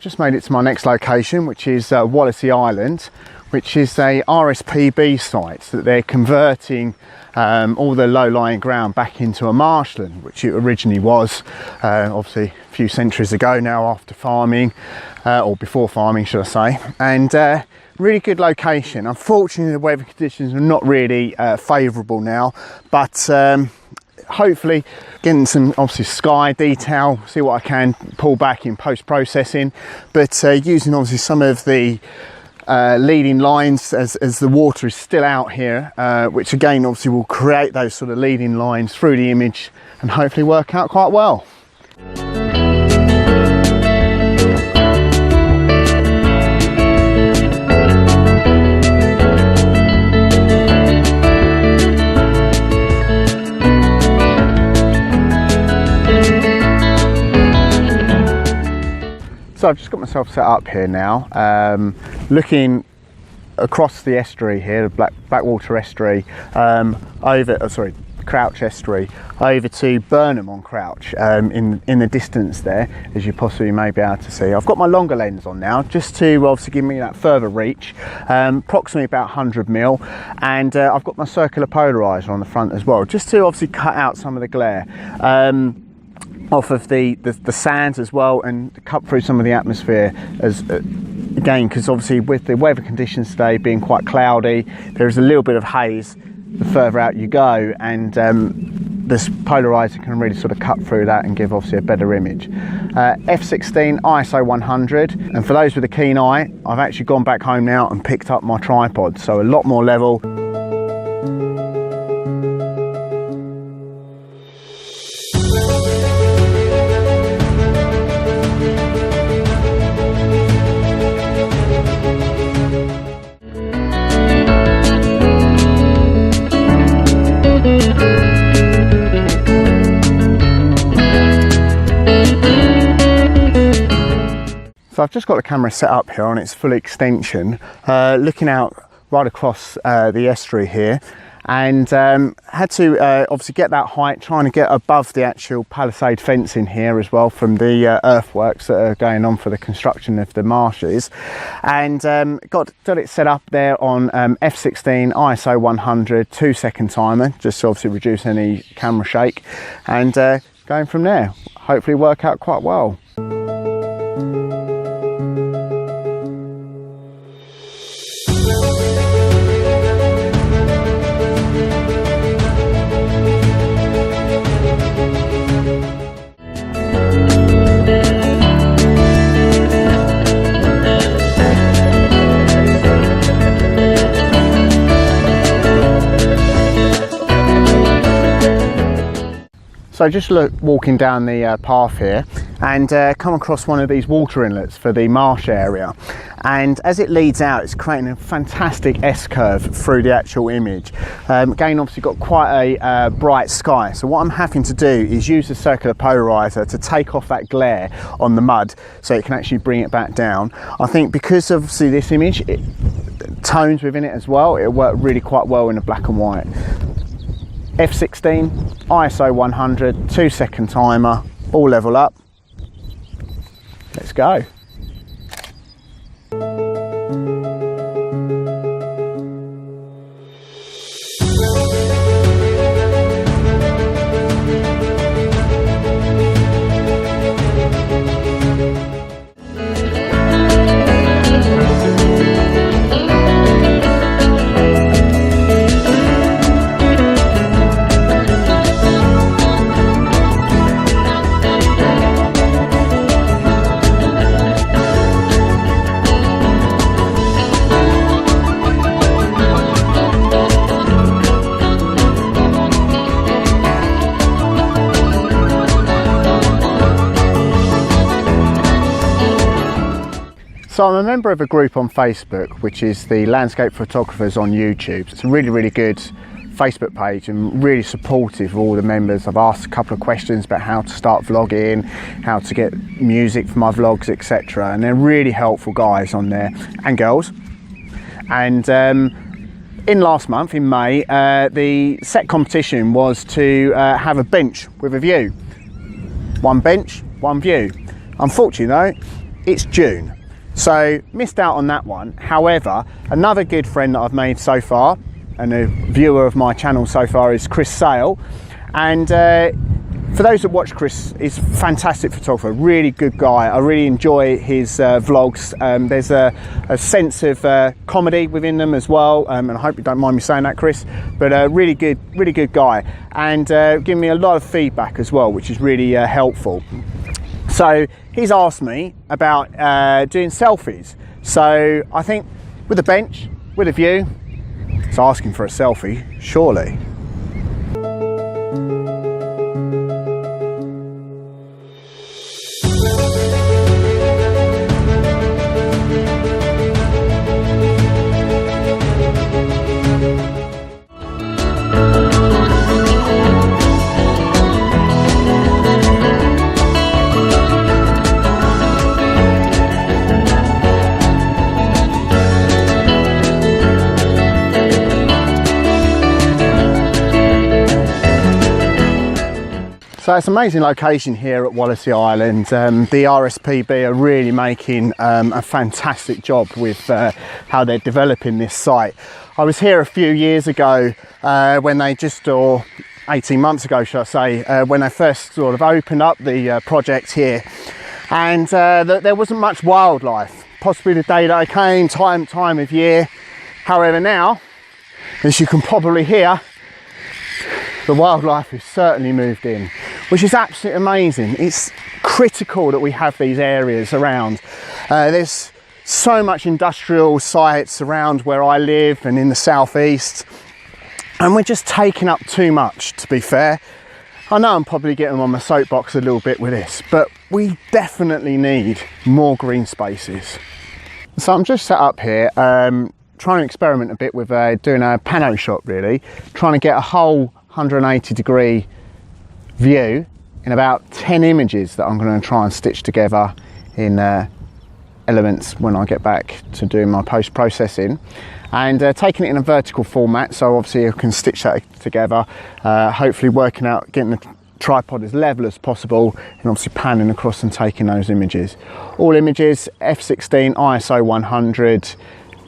I've just made it to my next location, which is Wallasea Island, which is a RSPB site that they're converting all the low-lying ground back into a marshland, which it originally was, obviously a few centuries ago now, after farming, or before farming should I say. And really good location. Unfortunately the weather conditions are not really favourable now, but hopefully getting some obviously sky detail, see what I can pull back in post-processing, but using obviously some of the leading lines as the water is still out here, which again obviously will create those sort of leading lines through the image and hopefully work out quite well. So I've just got myself set up here now, looking across the estuary here, the Blackwater estuary, Crouch estuary, over to Burnham on Crouch, in the distance there, as you possibly may be able to see. I've got my longer lens on now, just to obviously give me that further reach, approximately about 100mm, and I've got my circular polarizer on the front as well, just to obviously cut out some of the glare off of the sands as well, and cut through some of the atmosphere as again, because obviously with the weather conditions today being quite cloudy, there's a little bit of haze the further out you go, and this polarizer can really sort of cut through that and give obviously a better image. F16 ISO 100, and for those with a keen eye, I've actually gone back home now and picked up my tripod, so a lot more level. So I've just got the camera set up here on its full extension, looking out right across the estuary here, and had to obviously get that height, trying to get above the actual palisade fencing here as well from the earthworks that are going on for the construction of the marshes, and got it set up there on F16 ISO 100 2-second timer, just to obviously reduce any camera shake, and going from there, hopefully work out quite well. So just walking down the path here, and come across one of these water inlets for the marsh area, and as it leads out, it's creating a fantastic S-curve through the actual image. Again, obviously got quite a bright sky, so what I'm having to do is use the circular polarizer to take off that glare on the mud so it can actually bring it back down. I think because obviously this image, tones within it as well, it'll work really quite well in the black and white. F16 ISO 100 2-second timer, all level up. Let's go. So I'm a member of a group on Facebook, which is the Landscape Photographers on YouTube. It's a really good Facebook page and really supportive of all the members. I've asked a couple of questions about how to start vlogging, how to get music for my vlogs, etc. And they're really helpful guys on there, and girls. And in last month, in May, the set competition was to have a bench with a view. One bench, one view. Unfortunately though, it's June, so missed out on that one. However, another good friend that I've made so far, and a viewer of my channel so far, is Chris Sale. And for those that watch Chris, he's a fantastic photographer, really good guy. I really enjoy his vlogs. There's a sense of comedy within them as well, and I hope you don't mind me saying that, Chris, but really good guy, and giving me a lot of feedback as well, which is really helpful. So he's asked me about doing selfies. So I think with a bench, with a view, it's asking for a selfie, surely. So it's an amazing location here at Wallasea Island. The RSPB are really making a fantastic job with how they're developing this site. I was here a few years ago when they or 18 months ago, should I say, when they first sort of opened up the project here, and there wasn't much wildlife. Possibly the day that I came, time of year. However, now, as you can probably hear, the wildlife has certainly moved in, which is absolutely amazing. It's critical that we have these areas around. There's so much industrial sites around where I live and in the southeast, and we're just taking up too much, to be fair. I know I'm probably getting on my soapbox a little bit with this, but we definitely need more green spaces. So I'm just set up here, trying to experiment a bit with doing a pano shot, really, trying to get a whole 180-degree view in about 10 images that I'm going to try and stitch together in Elements when I get back to doing my post-processing, and taking it in a vertical format, so obviously I can stitch that together, hopefully working out getting the tripod as level as possible, and obviously panning across and taking those images. All images f/16 ISO 100,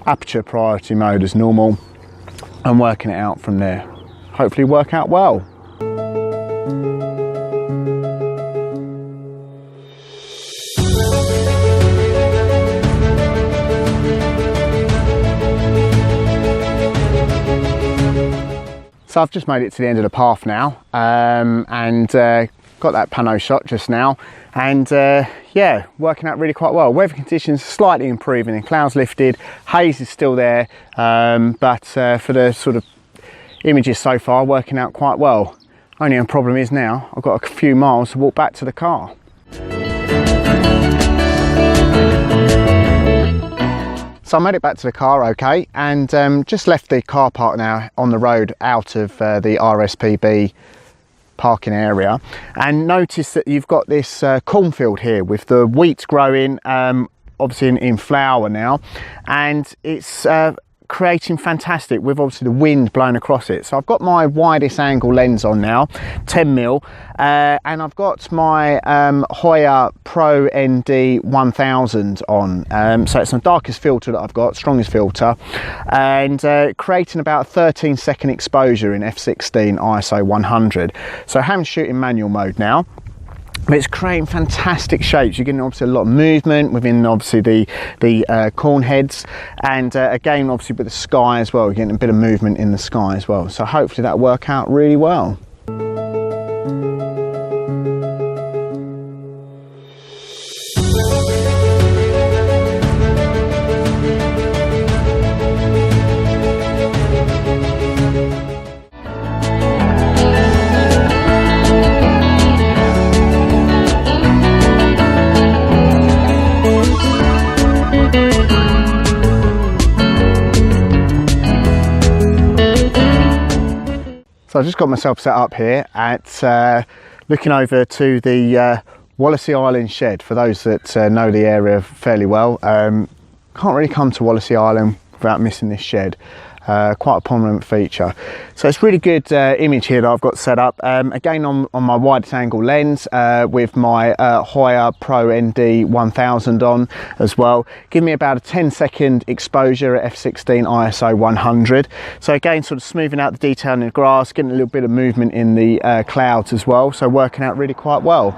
aperture priority mode as normal, and working it out from there. Hopefully work out well. So I've just made it to the end of the path now, and got that pano shot just now, and yeah, working out really quite well. Weather conditions slightly improving, and clouds lifted, haze is still there, but for the sort of images so far, working out quite well. Only a problem is now I've got a few miles to walk back to the car. So I made it back to the car okay, and just left the car park now on the road out of the RSPB parking area, and notice that you've got this cornfield here with the wheat growing, obviously in flower now, and it's creating fantastic with obviously the wind blowing across it. So I've got my widest angle lens on now, 10mm, and I've got my Hoya Pro ND 1000 on, so it's the darkest filter that I've got, strongest filter, and creating about 13-second exposure in f/16 ISO 100. So I'm shooting manual mode now, but it's creating fantastic shapes. You're getting obviously a lot of movement within obviously the corn heads, and again obviously with the sky as well, you're getting a bit of movement in the sky as well. So hopefully that'll work out really well. So I just got myself set up here at looking over to the Wallasea Island shed. For those that know the area fairly well, can't really come to Wallasea Island without missing this shed. quite a prominent feature. So it's really good image here that I've got set up. Again on my widest angle lens with my Hoya Pro ND 1000 on as well. Give me about a 10-second exposure at f/16 ISO 100. So again, sort of smoothing out the detail in the grass, getting a little bit of movement in the clouds as well. So working out really quite well.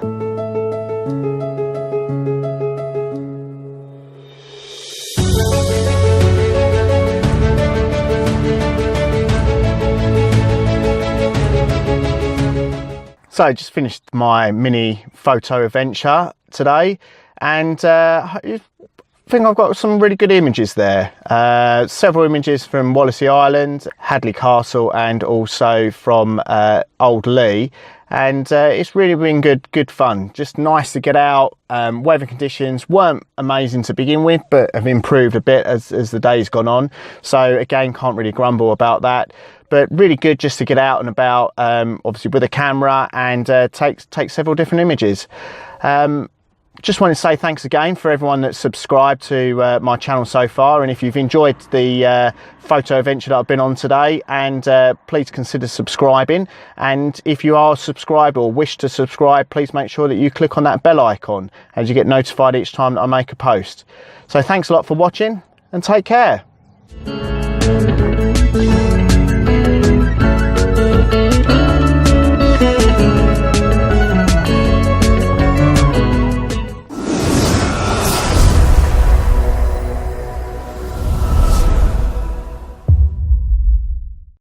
So just finished my mini photo adventure today, and I think I've got some really good images there. Several images from Wallasea Island, Hadley Castle, and also from Old Lee. And it's really been good fun. Just nice to get out. Weather conditions weren't amazing to begin with, but have improved a bit as the day's gone on. So again, can't really grumble about that. But really good just to get out and about, obviously with a camera, and take several different images. Just want to say thanks again for everyone that's subscribed to my channel so far, and if you've enjoyed the photo adventure that I've been on today, and please consider subscribing. And if you are subscribed or wish to subscribe, please make sure that you click on that bell icon as you get notified each time that I make a post. So thanks a lot for watching, and take care.